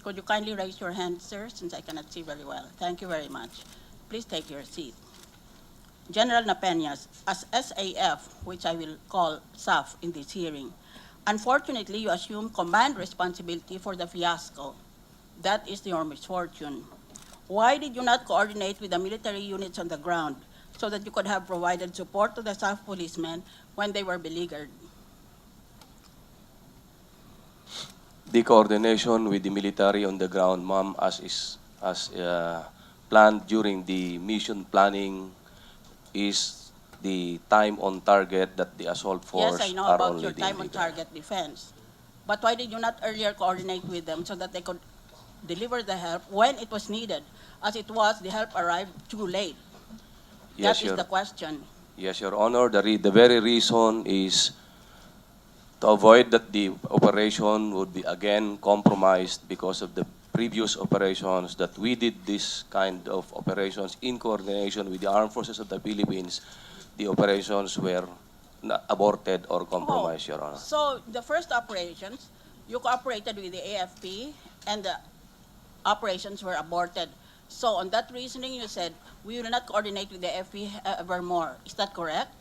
Could you kindly raise your hand, sir, since I cannot see very well? Thank you very much. Please take your seat. General Napeñas, as SAF, which I will call SAF in this hearing, unfortunately, you assume command responsibility for the fiasco. That is your misfortune. Why did you not coordinate with the military units on the ground so that you could have provided support to the SAF policemen when they were beleaguered? The coordination with the military on the ground, ma'am, as planned during the mission planning, is the time on target that the assault force Yes, I know are about only your the time on leader. target defense. But why did you not earlier coordinate with them so that they could deliver the help when it was needed? As it was, the help arrived too late. Yes, That is the question. Yes, Your Honor. The very reason is to avoid that the operation would be again compromised because of the previous operations that we did this kind of operations in coordination with the Armed Forces of the Philippines. The operations were aborted or compromised, Your Honor. So the first operations, you cooperated with the AFP and the operations were aborted. So on that reasoning, you said, we will not coordinate with the AFP evermore. Is that correct?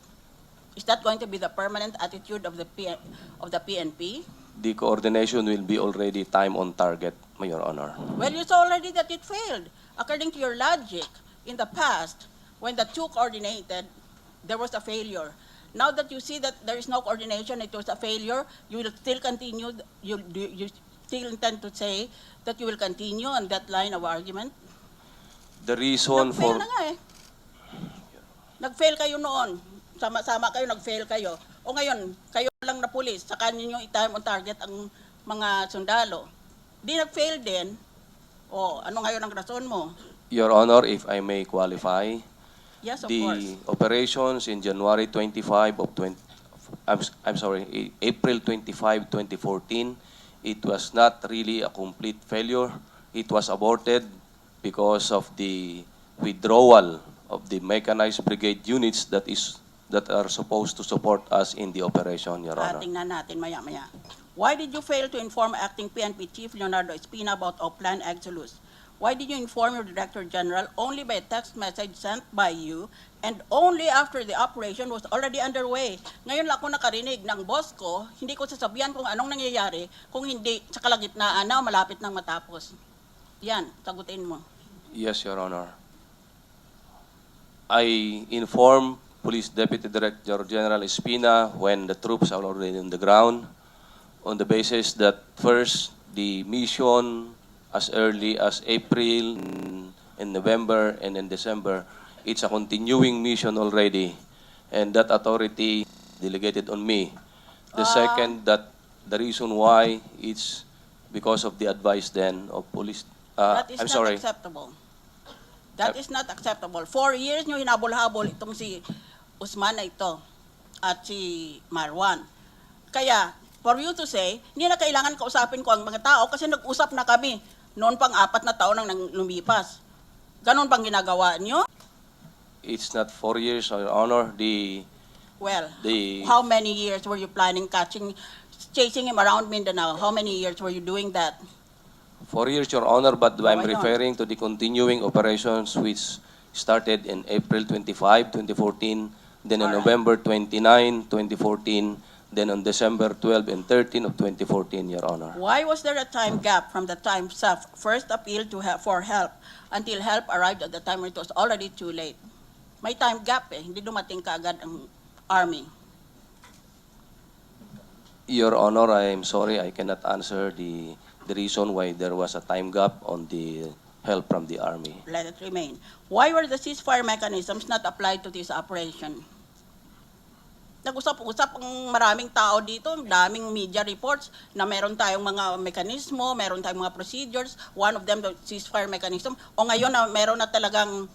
Is that going to be the permanent attitude of the PNP? The coordination will be already time on target, Your Honor. Well, you saw already that it failed. According to your logic, in the past, when the two coordinated, there was a failure. Now that you see that there is no coordination, it was a failure, you will still continue, you still intend to say that you will continue on that line of argument? The reason Nag-fail for... na nga eh. Nag-fail kayo noon. Sama-sama kayo, nag-fail kayo. O ngayon, kayo lang na pulis, saka ninyo i-time on target ang mga sundalo. Di nag-fail din. O, ano ngayon ang rason mo? Your Honor, if I may qualify, Yes, of the course. operations in January 25 of 20, I'm sorry, April 25, 2014, it was not really a complete failure. It was aborted because of the withdrawal of the mechanized brigade units that are supposed to support us in the operation, Your Honor. Tingnan natin maya-maya. Why did you fail to inform Acting PNP Chief Leonardo Espina about Oplan Exodus? Why did you inform your Director General only by a text message sent by you and only after the operation was already underway? Ngayon lang ako nakarinig ng boss ko, hindi ko sasabihan kung anong nangyayari kung hindi sa kalagitnaan na malapit nang matapos. Yan, sagutin mo. Yes, Your Honor. I informed Police Deputy Director General Espina when the troops are already on the ground on the basis that first, the mission as early as April, in November, and in December, it's a continuing mission already, and that authority delegated on me. The second, that the reason why it's because of the advice then of police. That is I'm not sorry. acceptable. That is not acceptable. 4 years nyo hinabol-habol itong si Usman na ito at si Marwan. Kaya, for you to say, hindi na kailangan kausapin ko ang mga tao kasi nag-usap na kami noon pang 4 na taon nang lumipas. Ganon bang ginagawa nyo? It's not 4 years, Your Honor. Well, how many years were you planning chasing him around Mindanao? How many years were you doing that? 4 years, Your Honor, but I'm Why not? referring to the continuing operations which started in April 25, 2014, then on Alright. November 29, 2014, then on December 12 and 13 of 2014, Your Honor. Why was there a time gap from the time SAF first appealed for help until help arrived at the time when it was already too late? May time gap eh, hindi dumating kaagad ang army. Your Honor, I am sorry, I cannot answer the reason why there was a time gap on the help from the Army. Let it remain. Why were the ceasefire mechanisms not applied to this operation? Nag-usap-usap ang maraming tao dito, daming media reports na meron tayong mga mekanismo, meron tayong mga procedures, one of them the ceasefire mechanism. O ngayon na meron na talagang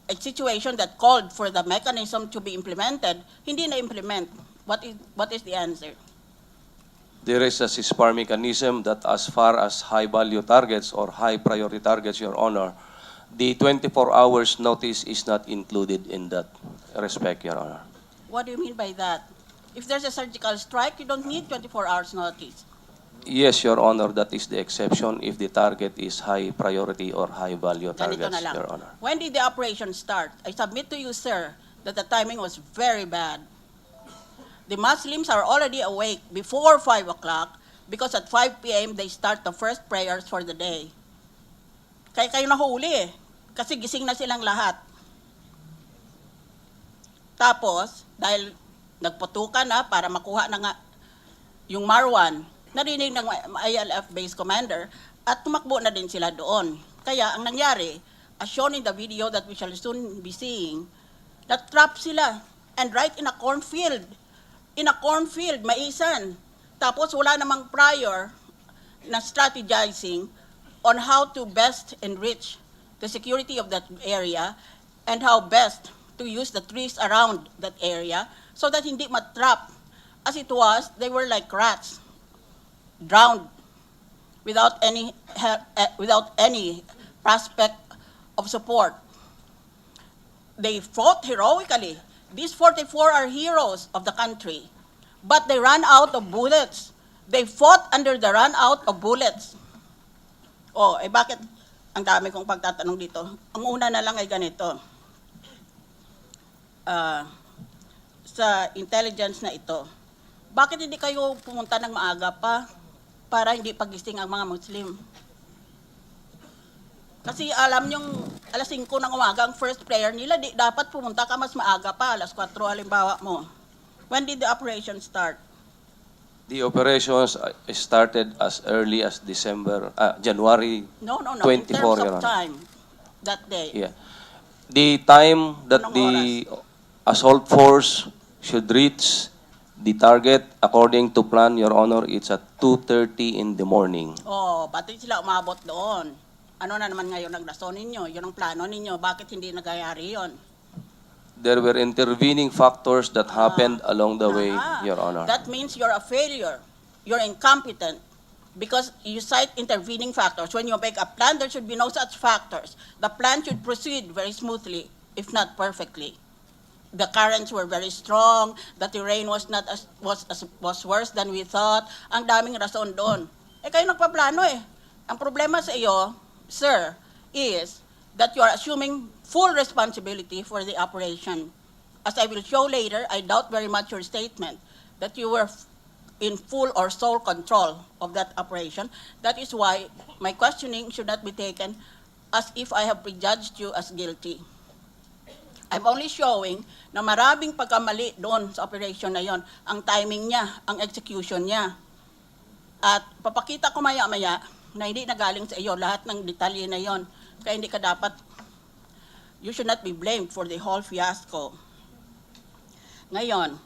a situation that called for the mechanism to be implemented, hindi na implement. What is the answer? There is a ceasefire mechanism that as far as high-value targets or high-priority targets, Your Honor, the 24 hours notice is not included in that respect, Your Honor. What do you mean by that? If there's a surgical strike, you don't need 24 hours notice. Yes, Your Honor, that is the exception if the target is high priority or high value Ganito targets, na lang. Your Honor. When did the operation start? I submit to you, sir, that the timing was very bad. The Muslims are already awake before 5 o'clock because at 5 p.m. they start the first prayers for the day. Kaya kayo nahuli eh, kasi gising na silang lahat. Tapos, dahil nagputukan na para makuha na nga yung Marwan, narinig ng ILF base commander at tumakbo na din sila doon. Kaya ang nangyari, as shown in the video that we shall soon be seeing, na-trap sila and right in a cornfield. In a cornfield, maisan. Tapos wala namang prior na strategizing on how to best enrich the security of that area and how best to use the trees around that area so that hindi matrap. As it was, they were like rats, drowned without any prospect of support. They fought heroically. These 44 are heroes of the country, but they ran out of bullets. They fought under the run out of bullets. Oh, bakit ang dami kong pagtatanong dito? Ang una na lang ay ganito. Sa intelligence na ito, bakit hindi kayo pumunta ng maaga pa para hindi pagising ang mga Muslim? Kasi alam nyong alas 5 ng umaga ang first prayer nila, dapat pumunta ka mas maaga pa, alas 4 halimbawa mo. When did the operation start? The operations started as early as January No, 24, in terms Your of Honor. time that day. Yeah. The time that Anong the assault force should reach the target, according to plan, Your Honor, it's at 2:30 in the morning. Oh, pati sila umabot doon. Ano na naman ngayon ang rason ninyo? Yun ang plano ninyo. Bakit hindi nagyayari yun? There were intervening factors that happened along the way, Your Honor. That means you're a failure. You're incompetent because you cite intervening factors. When you make a plan, there should be no such factors. The plan should proceed very smoothly, if not perfectly. The currents were very strong. The terrain was was worse than we thought. Ang daming rason doon. Kayo nagpaplano eh. Ang problema sa iyo, sir, is that you are assuming full responsibility for the operation. As I will show later, I doubt very much your statement that you were in full or sole control of that operation. That is why my questioning should not be taken as if I have prejudged you as guilty. I'm only showing na maraming pagkamali doon sa operation na yon, ang timing niya, ang execution niya. At papakita ko maya-maya na hindi nagaling sa iyo lahat ng detalye na yon. Kaya hindi ka dapat, you should not be blamed for the whole fiasco. Ngayon,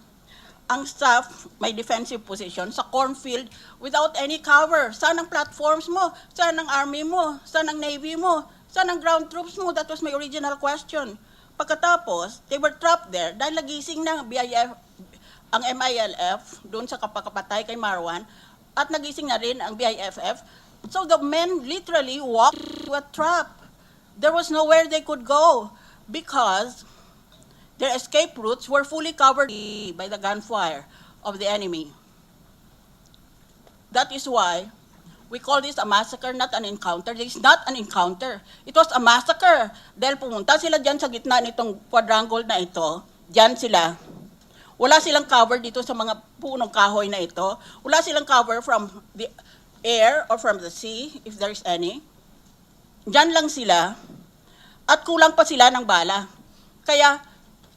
ang SAF may defensive position sa cornfield without any cover. Saan ang platforms mo? Saan ang army mo? Saan ang navy mo? Saan ang ground troops mo? That was my original question. Pagkatapos, they were trapped there dahil nagising na ang MILF doon sa kapakapatay kay Marwan at nagising na rin ang BIFF. So the men literally walked to a trap. There was nowhere they could go because their escape routes were fully covered by the gunfire of the enemy. That is why we call this a massacre, not an encounter. This is not an encounter. It was a massacre. Dahil pumunta sila dyan sa gitna nitong quadrangle na ito, dyan sila. Wala silang cover dito sa mga punong kahoy na ito. Wala silang cover from the air or from the sea, if there is any. Dyan lang sila. At kulang pa sila ng bala. Kaya,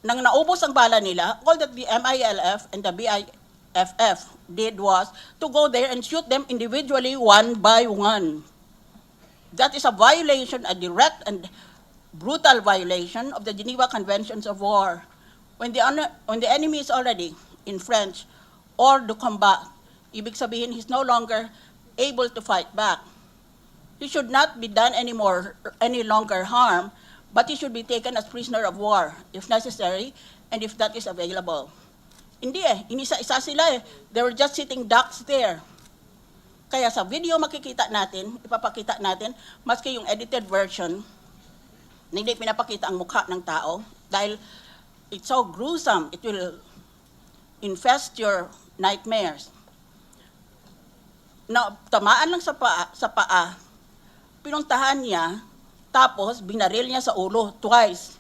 nang naubos ang bala nila, all that the MILF and the BIFF did was to go there and shoot them individually one by one. That is a violation, a direct and brutal violation of the Geneva Conventions of War. When the enemy is already in French or to combat, ibig sabihin he's no longer able to fight back. He should not be done any longer harm, but he should be taken as prisoner of war if necessary and if that is available. Hindi inisa-isa sila eh. They were just sitting ducks there. Kaya sa video makikita natin, ipapakita natin, maski yung edited version, hindi pinapakita ang mukha ng tao dahil it's so gruesome, it will infest your nightmares. na tamaan lang sa paa, pinuntahan niya, tapos binaril niya sa ulo twice.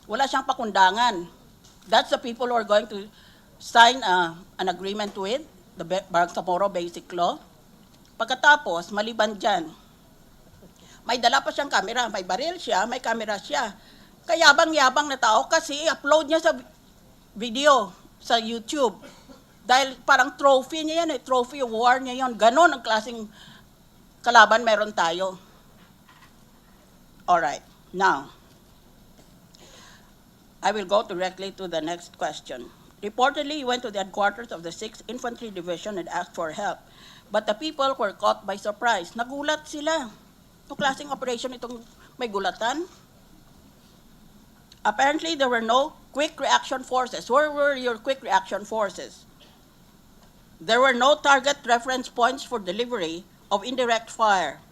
Wala siyang pakundangan. That's the people who are going to sign an agreement with the Bangsamoro Basic Law. Pagkatapos, maliban dyan, may dala pa siyang camera, may baril siya, may camera siya. Kayabang-yabang na tao kasi upload niya sa video sa YouTube. Dahil parang trophy niya yan, trophy of war niya yan. Ganon ang klaseng kalaban meron tayo. Alright, now, I will go directly to the next question. Reportedly, you went to the headquarters of the 6th Infantry Division and asked for help. But the people were caught by surprise. Nagulat sila. Itong klaseng operation itong may gulatan. Apparently, there were no quick reaction forces. Where were your quick reaction forces? There were no target reference points for delivery of indirect fire.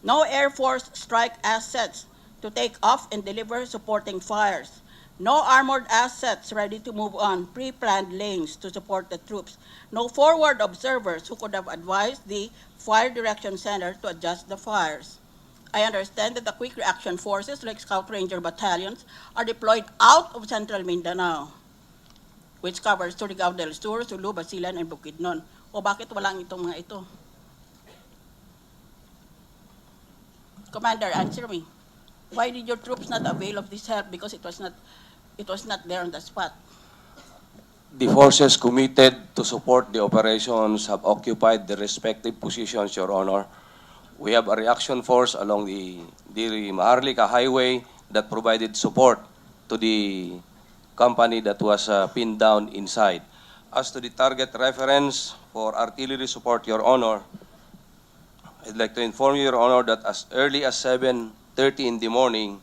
No Air Force strike assets to take off and deliver supporting fires. No armored assets ready to move on pre-planned lanes to support the troops. No forward observers who could have advised the Fire Direction Center to adjust the fires. I understand that the quick reaction forces like Scout Ranger battalions are deployed out of Central Mindanao, which covers Surigao del Sur, Sulu, Basilan, and Bukidnon. O bakit walang itong mga ito? Commander, answer me. Why did your troops not avail of this help? Because it was not there on the spot. The forces committed to support the operations have occupied the respective positions, Your Honor. We have a reaction force along the Maharlika Highway that provided support to the company that was pinned down inside. As to the target reference for artillery support, Your Honor, I'd like to inform you, Your Honor, that as early as 7:30 in the morning,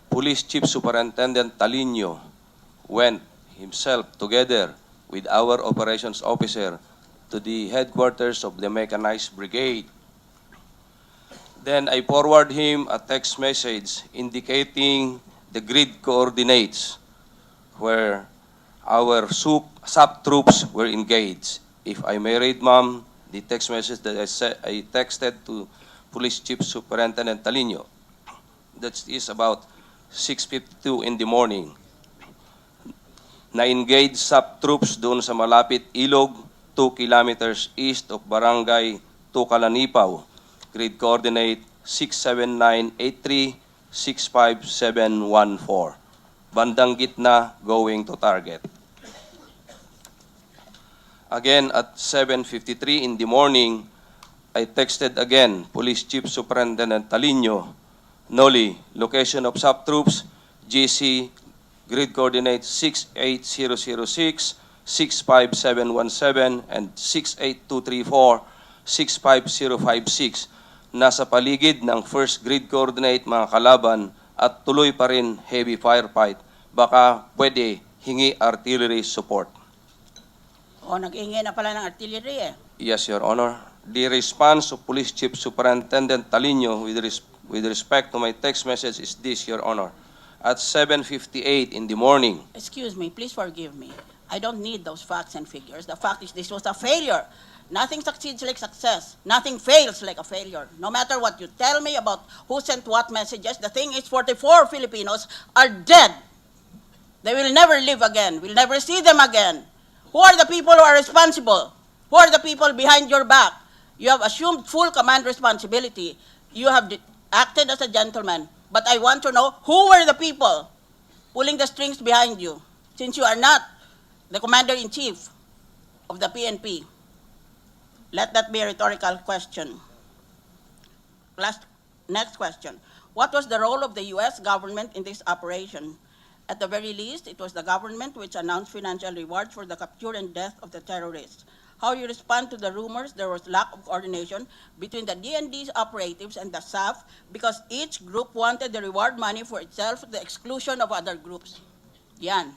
Police Chief Superintendent Talino went himself together with our operations officer to the headquarters of the Mechanized Brigade. Then I forward him a text message indicating the grid coordinates where our SAF troops were engaged. If I may read, ma'am, the text message that I texted to Police Chief Superintendent Talino. That is about 6:52 in the morning. Na-engage SAF troops doon sa malapit ilog, 2 kilometers east of Barangay Tukalanipaw. Grid coordinate 67983, 65714. Bandang gitna going to target. Again, at 7:53 in the morning, I texted again Police Chief Superintendent Talino, Noli, location of SAF troops, GC, grid coordinates 68006, 65717, and 68234, 65056. Nasa paligid ng first grid coordinate mga kalaban at tuloy pa rin heavy firefight. Baka pwede hingi artillery support. O, nag-iingay na pala ng artillery eh. Yes, Your Honor. The response of Police Chief Superintendent Talino with respect to my text message is this, Your Honor. At 7:58 in the morning. Excuse me, please forgive me. I don't need those facts and figures. The fact is this was a failure. Nothing succeeds like success. Nothing fails like a failure. No matter what you tell me about who sent what messages, the thing is 44 Filipinos are dead. They will never live again. We'll never see them again. Who are the people who are responsible? Who are the people behind your back? You have assumed full command responsibility. You have acted as a gentleman. But I want to know who were the people pulling the strings behind you, since you are not the commander-in-chief of the PNP. Let that be a rhetorical question. Next question. What was the role of the U.S. government in this operation? At the very least, it was the government which announced financial rewards for the capture and death of the terrorists. How you respond to the rumors there was lack of coordination between the DND's operatives and the SAF because each group wanted the reward money for itself at the exclusion of other groups? Yan.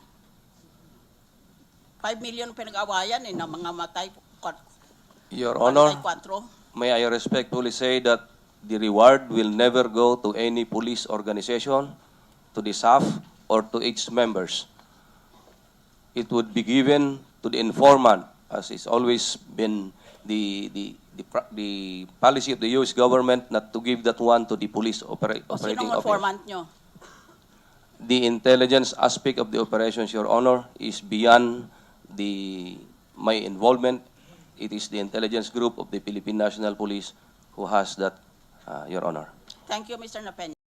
5 million pinag-awayan ng mga matay. Your Honor, Patay 4. may I respectfully say that the reward will never go to any police organization, to the SAF, or to its members. It would be given to the informant, as it's always been the the policy of the U.S. government not to give that one to the police operating Sinong officer. informant nyo? The intelligence aspect of the operations, Your Honor, is beyond my involvement. It is the intelligence group of the Philippine National Police who has that, Your Honor. Thank you, Mr. Napeñas.